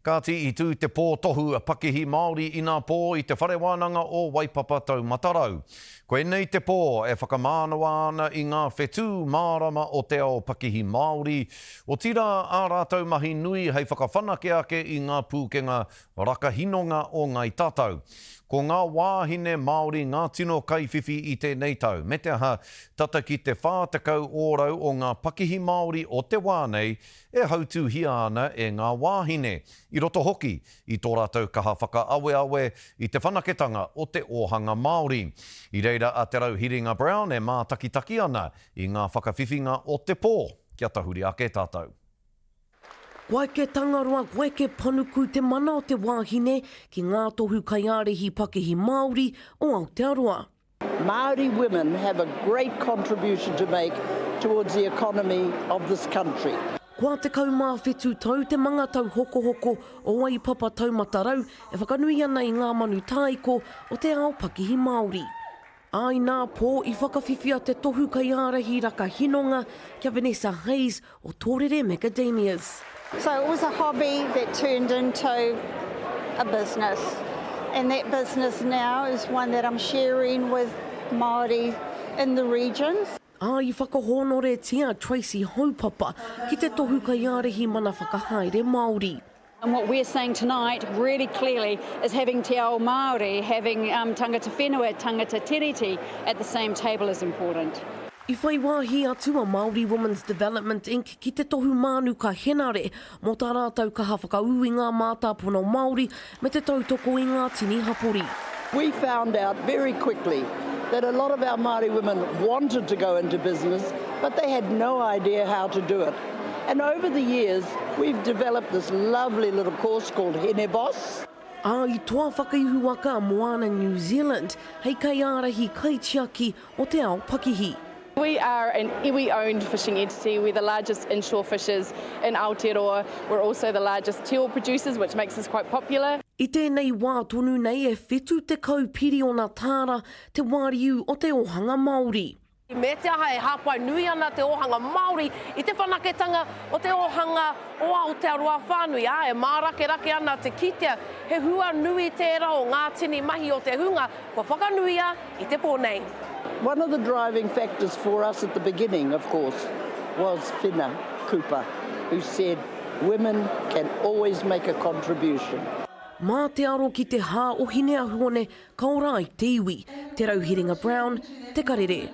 Kāti I tū te pō tohu a Pakihi Māori I ngā pō I te whare wānanga o Waipapa tau Matarau. Koe nei te pō e whakamānua ana I ngā whetū mārama o te ao Pakihi Māori. O tira ā rātou mahi nui hei whakawhanake ake I ngā pūkenga rakahinonga o ngai tātou. Ko ngā wāhine Māori ngā tino kaiwhiwhi I tēnei tau. Me te aha, tata ki te whātakau ōrau o ngā Pakihi Māori o te wānei e hautu hia ana e ngā wāhine. I roto hoki I tō rātou kaha whakaawe I te whanaketanga o te ohanga Māori. I reira a te Rauhiringa Brown e mātakitaki ana I ngā whakawhiwhinga o te pō. Kia tahuri ake tātou. Koe ke tangaroa, koe ke panuku te mana o te wāhine ki ngā tohu kaiarehi Pakihi Māori o Aotearoa. Māori women have a great contribution to make towards the economy of this country. Kua te kaumā whetū tau te mangatau hoko o Waipapa tau Matarau e whakanui ana I ngā manu tāiko o te ao Pakihi Māori. Ai nā pō I whakawhiwhia te tohu kaiarehi rakahinonga kia Vanessa Hayes o Tōrere Macadamias. So it was a hobby that turned into a business. And that business now is one that I'm sharing with Māori in the regions. Ai whakahonore tia Tracy Haupapa ki te tohu kaiarehi mana whakahaere Māori. And what we're saying tonight really clearly is having te ao Māori, having tangata whenua, tangata tiriti at the same table is important. I whai wāhi atu a Māori Women's Development Inc. ki te tohu mānu ka henare mō tā rātou kaha whakau I ngā mātāpuna o Māori me te tautoko I ngā tini hapori. We found out very quickly that a lot of our Māori women wanted to go into business, but they had no idea how to do it. And over the years, we've developed this lovely little course called Hene Boss. I toa whakaihu aka a Moana, New Zealand, hei kaiarehi kaitiaki o te ao Pakihi. We are an iwi-owned fishing entity. We're the largest inshore fishers in Aotearoa. We're also the largest teal producers, which makes us quite popular. I tēnei wā tonu nei e whetū te kaupiri o nā tāra te wāriu o te ohanga Māori. Me te aha e hāpai nui ana te ohanga Māori I te whanaketanga o te ohanga o Aotearoa whānui. E mārake ana te kitea he hua nui tērā o ngā tini mahi o te hunga ko whakanuia I te pōnei. One of the driving factors for us at the beginning, of course, was Whina Cooper, who said women can always make a contribution. Mā te aro ki te hā o hine ahuone, ka ora I te iwi, te Rauhiringa Brown, te karere.